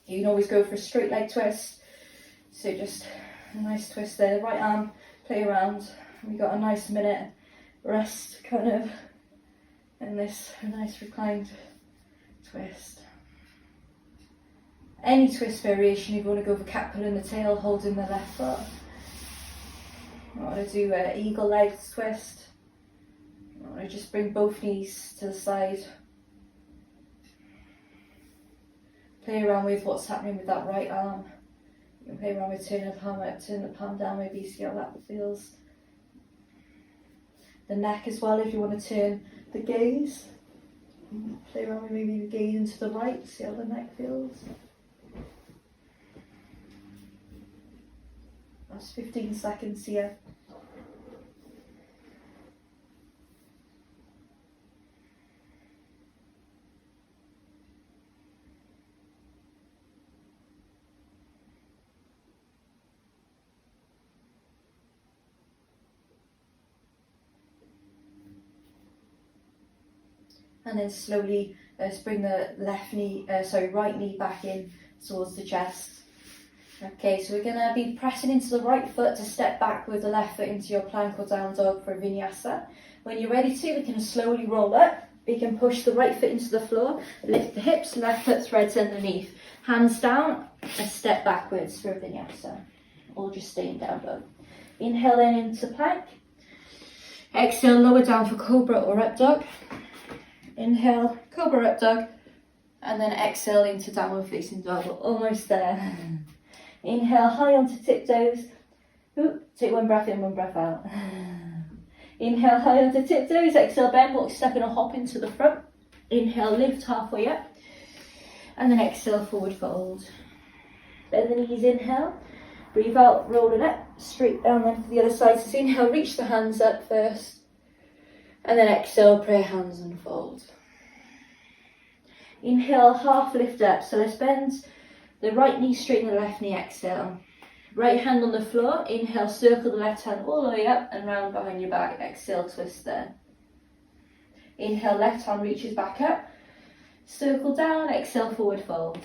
You can always go for a straight leg twist. So just a nice twist there. Right arm, play around. We've got a nice minute rest kind of in this nice reclined twist. Any twist variation, if you want to go for cat pull in the tail, holding the left foot. I want to do an eagle legs twist. I want to just bring both knees to the side. Play around with what's happening with that right arm. You can play around with turning the palm up, turn the palm down, maybe see how that feels. The neck as well, if you want to turn the gaze. Play around with maybe the gaze into the right, see how the neck feels. That's 15 seconds here. And then slowly bring the right knee back in towards the chest. Okay, so we're going to be pressing into the right foot to step back with the left foot into your plank or down dog for a vinyasa. When you're ready to, we can slowly roll up. We can push the right foot into the floor, lift the hips, left foot threads underneath. Hands down, and step backwards for a vinyasa. Or just staying down dog. Inhale in into plank. Exhale, lower down for cobra or up dog. Inhale, cobra up dog. And then exhale into downward facing dog. We're almost there. Inhale high onto tiptoes. Ooh, take one breath in, one breath out. Inhale high onto tiptoes. Exhale, bend, walk, step and a hop into the front. Inhale, lift halfway up. And then exhale, forward fold. Bend the knees, inhale. Breathe out, roll it up. Straight down then for the other side. So inhale, reach the hands up first. And then exhale, prayer hands and fold. Inhale, half lift up. So let's bend the right knee, straighten the left knee, exhale. Right hand on the floor, inhale, circle the left hand all the way up and round behind your back, exhale, twist there. Inhale, left hand reaches back up, circle down, exhale, forward fold.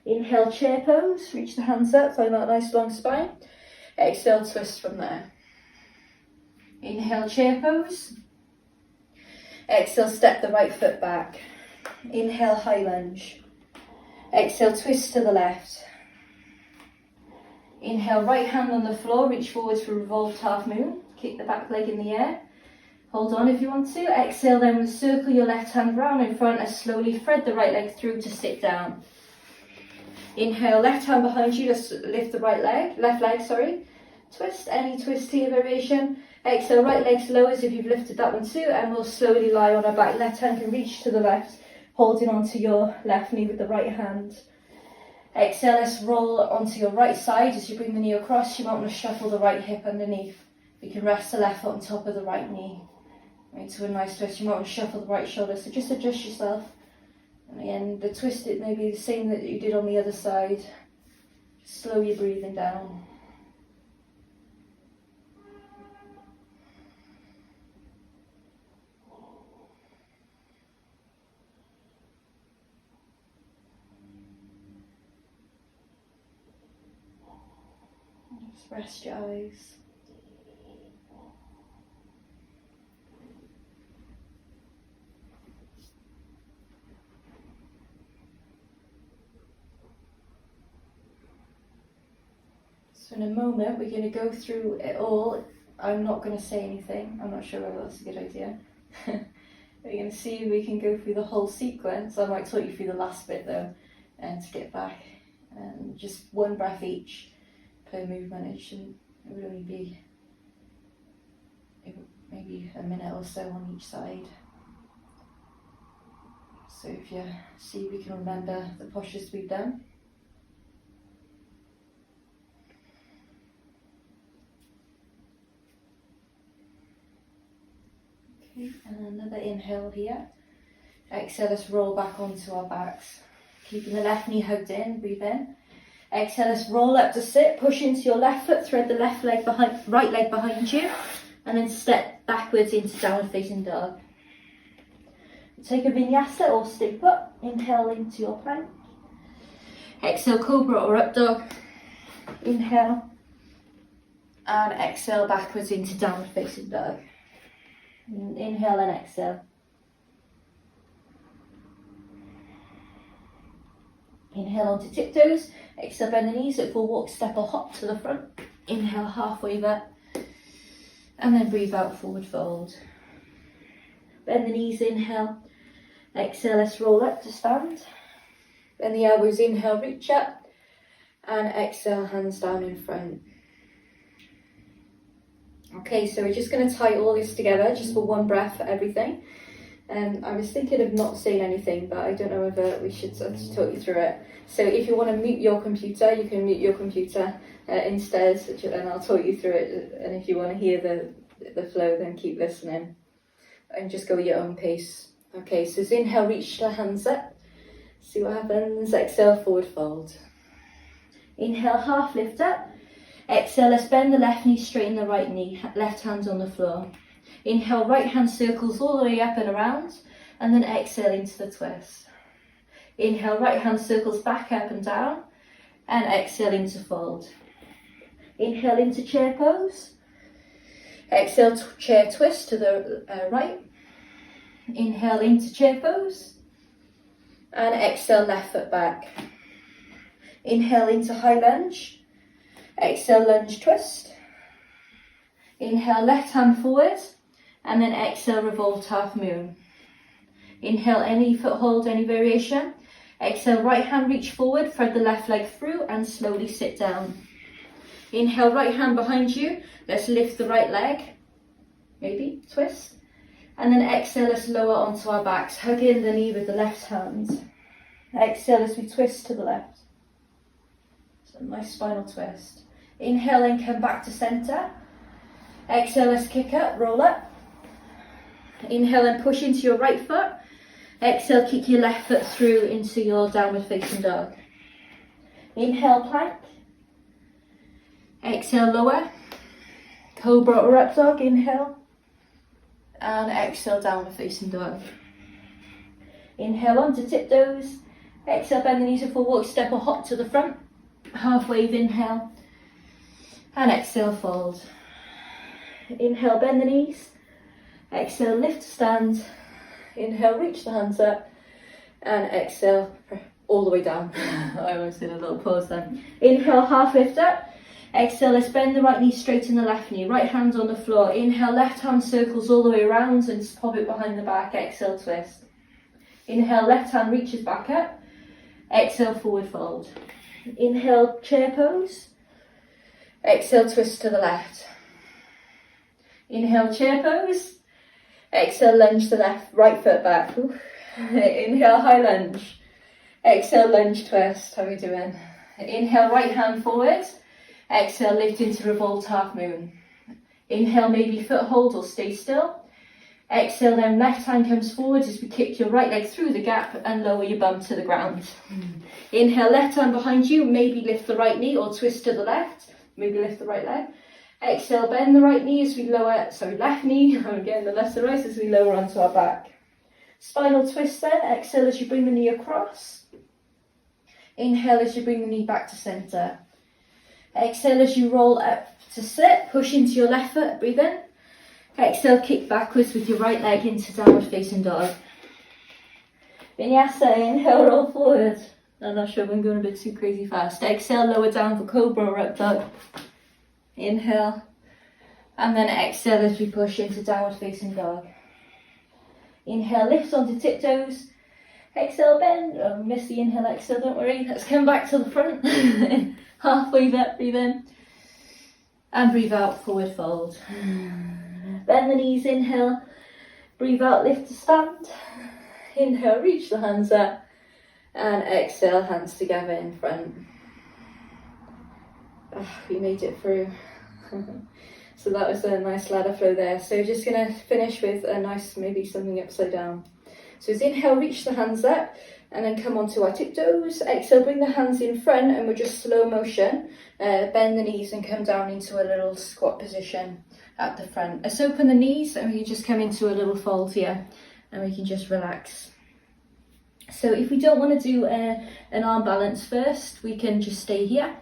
Inhale, chair pose, reach the hands up, find that nice long spine. Exhale, twist from there. Inhale, chair pose. Exhale, step the right foot back. Inhale, high lunge. Exhale, twist to the left. Inhale, right hand on the floor, reach forwards for revolved half moon. Kick the back leg in the air. Hold on if you want to. Exhale, then circle your left hand round in front and slowly thread the right leg through to sit down. Inhale, left hand behind you, just lift the left leg, sorry. Twist, any twist here variation. Exhale, right leg lowers if you've lifted that one too, and we'll slowly lie on our back. Left hand can reach to the left, holding onto your left knee with the right hand. Exhale, let's roll onto your right side. As you bring the knee across, you might want to shuffle the right hip underneath. You can rest the left foot on top of the right knee. Into a nice twist, you might want to shuffle the right shoulder, so just adjust yourself. And again, the twist, it may be the same that you did on the other side. Just slowly breathing down. Just rest your eyes. So in a moment we're going to go through it all. I'm not going to say anything. I'm not sure whether that's a good idea. We're going to see if we can go through the whole sequence. I might talk you through the last bit though, and to get back. And just one breath each per movement. It would only be maybe a minute or so on each side. So if you see, we can remember the postures we've done. Okay, and another inhale here. Exhale, let's roll back onto our backs. Keeping the left knee hugged in, breathe in. Exhale, let's roll up to sit, push into your left foot, thread the right leg behind you, and then step backwards into downward facing dog. Take a vinyasa or stay put. Inhale into your plank. Exhale, cobra or up dog. Inhale. And exhale backwards into downward facing dog. Inhale and exhale. Inhale onto tiptoes. Exhale, bend the knees, look for walk, step or hop to the front. Inhale, halfway back. And then breathe out, forward fold. Bend the knees, inhale. Exhale, let's roll up to stand. Bend the elbows, inhale, reach up. And exhale, hands down in front. Okay, so we're just going to tie all this together just for one breath for everything. I was thinking of not saying anything, but I don't know whether we should talk you through it. So if you want to mute your computer, you can mute your computer instead, and I'll talk you through it. And if you want to hear the flow, then keep listening and just go at your own pace. Okay, so inhale, reach the hands up. See what happens. Exhale, forward fold. Inhale, half lift up. Exhale, let's bend the left knee, straighten the right knee. Left hand's on the floor. Inhale, right hand circles all the way up and around. and then exhale into the twist. Inhale, right hand circles back, up and down, and exhale into fold. Inhale into chair pose. Exhale, chair twist to the right. Inhale into chair pose. And exhale, left foot back. Inhale into high lunge. Exhale, lunge twist. Inhale, left hand forward. And then exhale, revolt half moon. Inhale, any foothold, any variation. Exhale, right hand reach forward, thread the left leg through and slowly sit down. Inhale, right hand behind you. Let's lift the right leg. Maybe twist. And then exhale, let's lower onto our backs. Hug in the knee with the left hand. Exhale as we twist to the left. So nice spinal twist. Inhale and come back to center. Exhale, let's kick up, roll up. Inhale and push into your right foot. Exhale, kick your left foot through into your downward facing dog. Inhale, plank. Exhale, lower. Cobra or up dog, inhale. And exhale, downward facing dog. Inhale onto tiptoes. Exhale, bend the knees and full walk, step or hop to the front. Half wave, inhale. And exhale, fold. Inhale, bend the knees. Exhale, lift to stand. Inhale, reach the hands up. And exhale, all the way down. I almost did a little pause then. Inhale, half lift up. Exhale, let's bend the right knee, straighten the left knee. Right hand's on the floor. Inhale, left hand circles all the way around and just pop it behind the back. Exhale, twist. Inhale, left hand reaches back up. Exhale, forward fold. Inhale, chair pose. Exhale, twist to the left. Inhale, chair pose. Exhale, lunge the left, right foot back. Oof. Inhale, high lunge. Exhale, lunge twist. How are we doing? Inhale, right hand forward. Exhale, lift into revolt half moon. Inhale, maybe foot hold or stay still. Exhale, then left hand comes forward as we kick your right leg through the gap and lower your bum to the ground. Inhale, left hand behind you, maybe lift the right knee or twist to the left. Maybe lift the right leg. Exhale, bend the right knee as we lower, left knee, again the left and right as we lower onto our back. Spinal twist then, exhale as you bring the knee across. Inhale as you bring the knee back to center. Exhale as you roll up to sit, push into your left foot, breathe in. Exhale, kick backwards with your right leg into downward facing dog. Vinyasa, inhale, roll forward. I'm not sure if I'm going a bit too crazy fast. Exhale, lower down for cobra or up dog. Inhale. And then exhale as we push into downward facing dog. Inhale, lift onto tiptoes. Exhale, bend. Oh, miss the inhale, exhale, don't worry. Let's come back to the front. Half wave up, breathe in. And breathe out, forward fold. Bend the knees, inhale. Breathe out, lift to stand. Inhale, reach the hands up. And exhale, hands together in front. We made it through. So that was a nice ladder flow there. So just going to finish with a nice, maybe something upside down. So as inhale, reach the hands up and then come onto our tiptoes. Exhale, bring the hands in front and we're just slow motion. Bend the knees and come down into a little squat position at the front. Let's open the knees and we can just come into a little fold here and we can just relax. So if we don't want to do an arm balance first, we can just stay here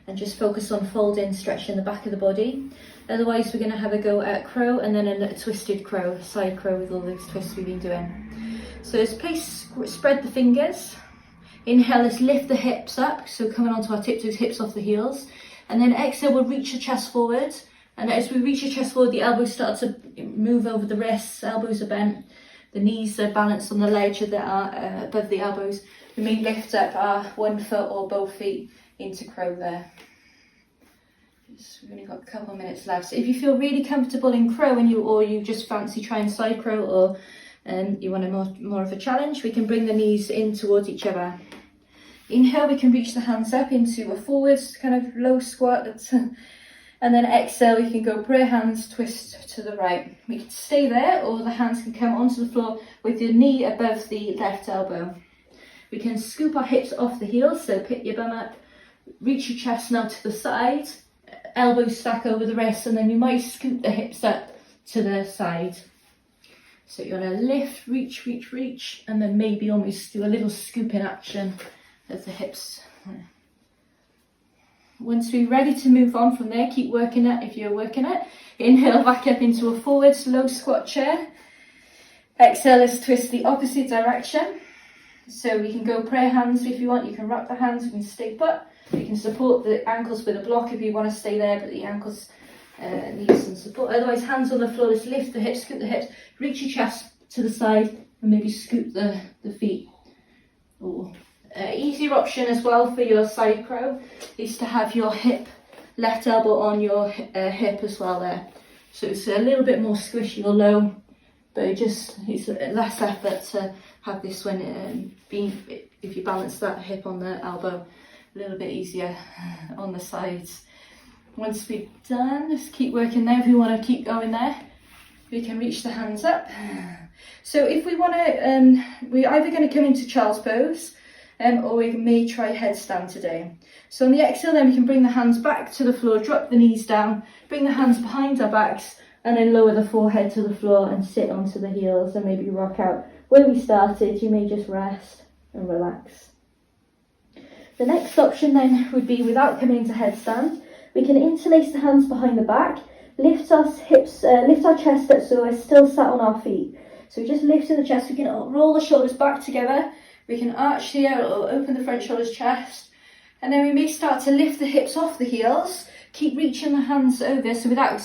and just focus on folding, stretching the back of the body. Otherwise, we're going to have a go at crow and then a twisted crow, side crow with all those twists we've been doing. So let's spread the fingers. Inhale, let's lift the hips up. So coming onto our tiptoes, hips off the heels. And then exhale, we'll reach the chest forward. And as we reach the chest forward, the elbows start to move over the wrists, elbows are bent. The knees are balanced on the ledge of above the elbows. We may lift up our one foot or both feet into crow there. We've only got a couple of minutes left. So if you feel really comfortable in crow and you just fancy trying side crow or you want more of a challenge, we can bring the knees in towards each other. Inhale, we can reach the hands up into a forward kind of low squat. And then exhale, we can go prayer hands, twist to the right. We can stay there or the hands can come onto the floor with your knee above the left elbow. We can scoop our hips off the heels, so pick your bum up, reach your chest now to the side, elbows stack over the wrists, and then you might scoop the hips up to the side. So you're going to lift, reach, reach, reach, and then maybe almost do a little scooping action as the hips. Once we're ready to move on from there, keep working it if you're working it. Inhale back up into a forward slow squat chair. Exhale, let's twist the opposite direction. So we can go prayer hands if you want. You can wrap the hands, you can stay put. You can support the ankles with a block if you want to stay there, but the ankles need some support. Otherwise, hands on the floor, let's lift the hips, scoop the hips, reach your chest to the side, and maybe scoop the feet. Or easier option as well for your side crow is to have your left elbow on your hip as well there. So it's a little bit more squishy or low, but it's less effort to have this when if you balance that hip on the elbow, a little bit easier on the sides. Once we're done, just keep working there. If we want to keep going there, we can reach the hands up. So if we want to, we're either going to come into child's pose, or we may try headstand today. So on the exhale then we can bring the hands back to the floor, drop the knees down, bring the hands behind our backs, and then lower the forehead to the floor and sit onto the heels and maybe rock out. Where we started, you may just rest and relax. The next option then would be without coming into headstand. We can interlace the hands behind the back, lift our chest up so we're still sat on our feet. So just lifting the chest, we can roll the shoulders back together. We can arch here or open the front shoulders, chest. And then we may start to lift the hips off the heels. Keep reaching the hands over, so without,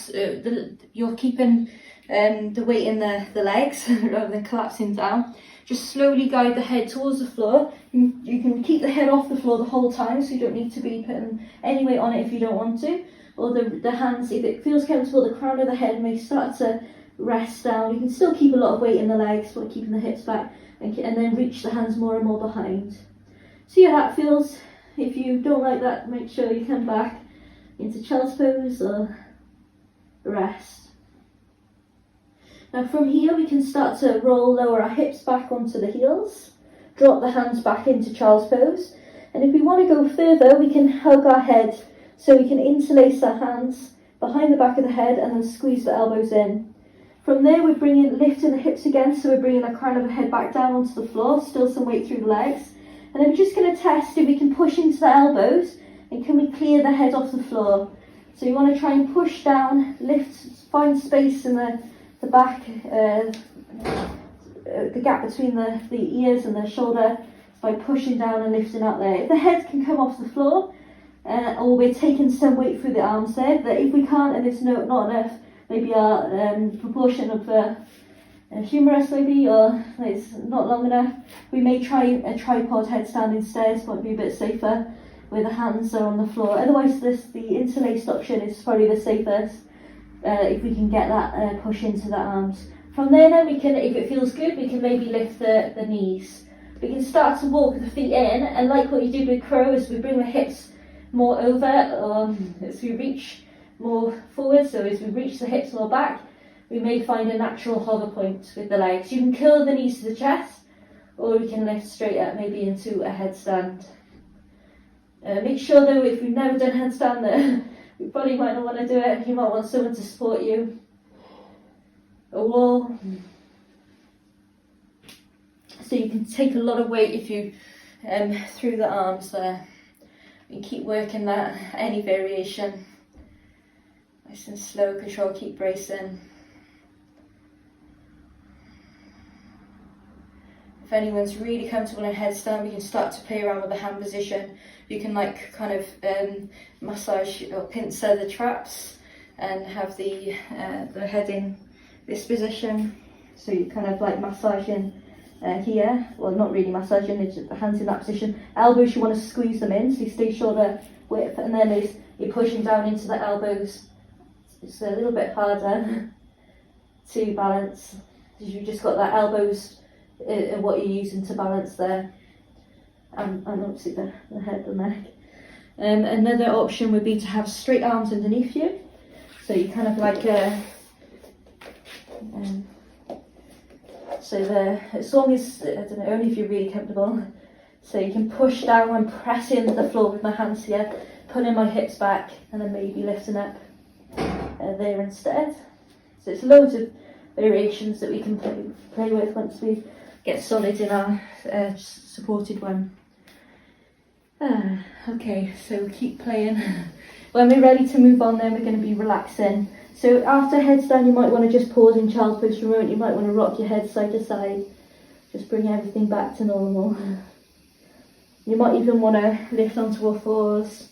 you're keeping the weight in the legs rather than collapsing down. Just slowly guide the head towards the floor. You can keep the head off the floor the whole time, so you don't need to be putting any weight on it if you don't want to. Or the hands, if it feels comfortable, the crown of the head may start to rest down. You can still keep a lot of weight in the legs, but keeping the hips back, and then reach the hands more and more behind. See how that feels. If you don't like that, make sure you come back into child's pose or rest. Now from here we can start to lower our hips back onto the heels, drop the hands back into child's pose, and if we want to go further we can hug our head, so we can interlace our hands behind the back of the head and then squeeze the elbows in. From there we're lifting the hips again, so we're bringing the crown of the head back down onto the floor, still some weight through the legs, and then we're just going to test if we can push into the elbows and can we clear the head off the floor. So you want to try and push down, lift, find space in the back, the gap between the ears and the shoulder by pushing down and lifting out there. If the head can come off the floor, or we're taking some weight through the arms there, but if we can't and it's not enough, maybe our proportion of humerus maybe, or it's not long enough, we may try a tripod headstand instead. Might be a bit safer where the hands are on the floor. Otherwise the interlaced option is probably the safest, if we can get that push into the arms. From there then we can, if it feels good, we can maybe lift the knees. We can start to walk the feet in, and like what you did with crow, is we bring the hips more over, as we reach more forward, so as we reach the hips more back, we may find a natural hover point with the legs. You can curl the knees to the chest, or we can lift straight up maybe into a headstand. Make sure though, if we've never done headstand, that you probably might not want to do it. You might want someone to support you. A wall. So you can take a lot of weight if you through the arms there. And keep working that, any variation. Nice and slow, control, keep bracing. If anyone's really comfortable in a headstand, we can start to play around with the hand position. You can like kind of massage or pincer the traps and have the head in this position. So you kind of like massaging here, well not really massaging, it's just the hands in that position. Elbows, you want to squeeze them in so you stay shoulder width, and then as you're pushing down into the elbows, it's a little bit harder to balance because you've just got that elbows what you're using to balance there, and obviously the head and neck. Another option would be to have straight arms underneath you, so you kind of like as long as, I don't know, only if you're really comfortable, so you can push down and press into the floor with my hands here, pulling my hips back and then maybe lifting up there instead. So it's loads of variations that we can play with once we get solid in our supported one. Okay, so keep playing. When we're ready to move on, then we're going to be relaxing. So after headstand, you might want to just pause in child's pose for a moment. You might want to rock your head side to side, just bring everything back to normal. You might even want to lift onto all fours,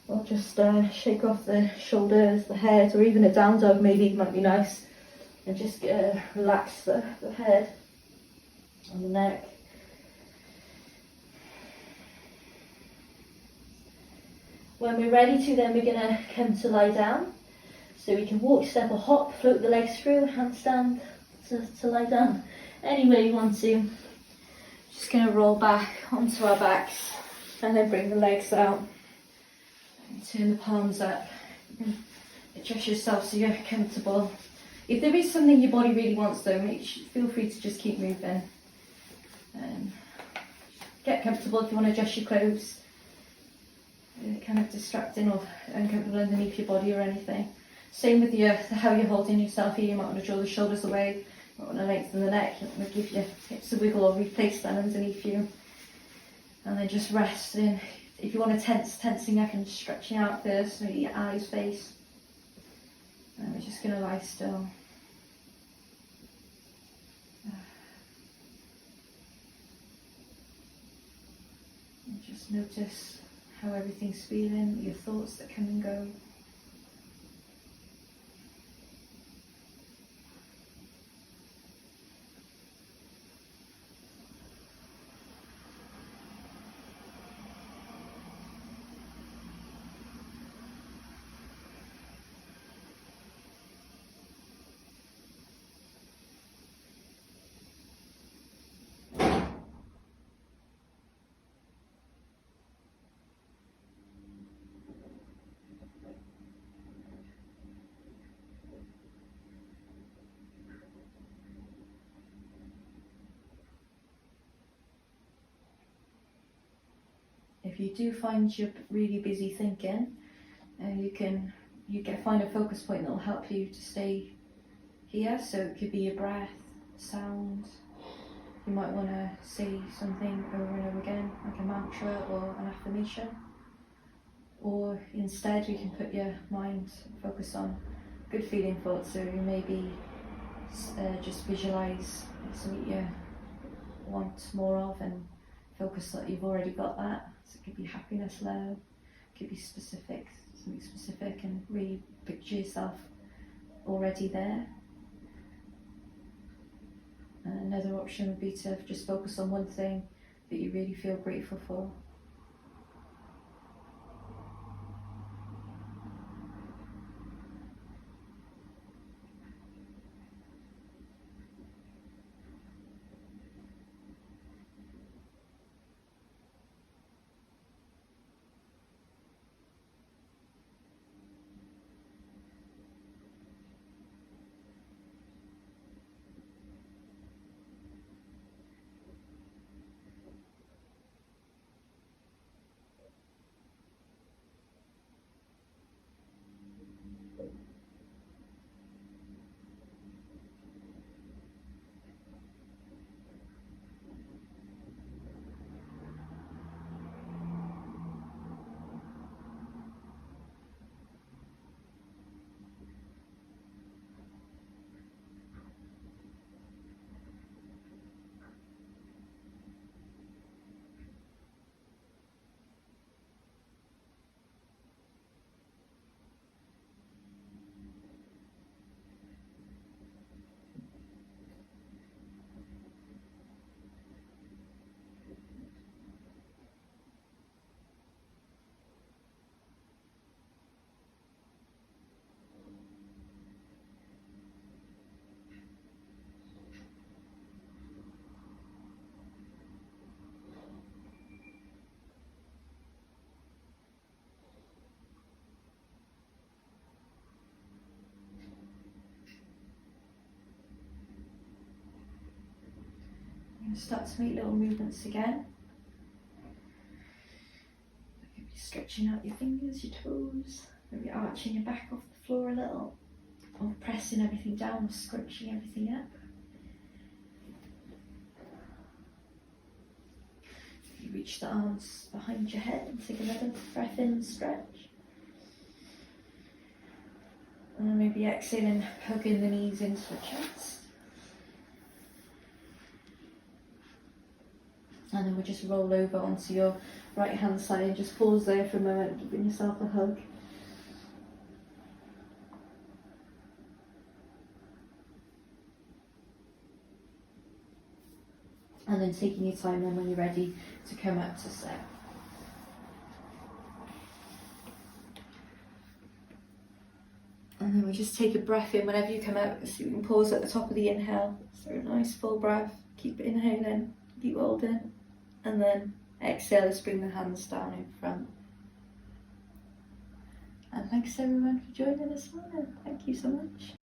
or just shake off the shoulders, the head, or even a down dog maybe might be nice. And just relax the head and the neck. When we're ready to, then we're going to come to lie down. So we can walk, step or hop, float the legs through, handstand to lie down. Any way you want to. Just going to roll back onto our backs and then bring the legs out. And turn the palms up. Adjust yourself so you're comfortable. If there is something your body really wants though, feel free to just keep moving. Get comfortable if you want to adjust your clothes. Kind of distracting or uncomfortable underneath your body or anything. Same with how you're holding yourself here. You might want to draw the shoulders away. You might want to lengthen the neck. You want to give your hips a wiggle or replace them underneath you. And then just resting. If you want to tensing up and stretching out first, so your eyes face. And we're just going to lie still. And just notice how everything's feeling, your thoughts that come and go. If you do find you're really busy thinking, find a focus point that will help you to stay here. So it could be your breath, sound. You might want to say something over and over again, like a mantra or an affirmation. Or instead, you can put your mind focus on good feeling thoughts. So you maybe just visualize something you want more of and focus that you've already got that. So it could be happiness, love, it could be specific, something specific, and really picture yourself already there. And another option would be to just focus on one thing that you really feel grateful for. Start to make little movements again. Maybe stretching out your fingers, your toes, maybe arching your back off the floor a little. of pressing everything down, scrunching everything up. You reach the arms behind your head and take another breath in and stretch. And then maybe exhaling, hugging the knees into the chest. And then we'll just roll over onto your right hand side and just pause there for a moment, giving yourself a hug. And then taking your time then when you're ready to come up to set. And then we just take a breath in whenever you come out, so you can pause at the top of the inhale. So a nice full breath, keep inhaling, keep holding. And then exhale, let's bring the hands down in front. And thanks everyone for joining this morning. Thank you so much.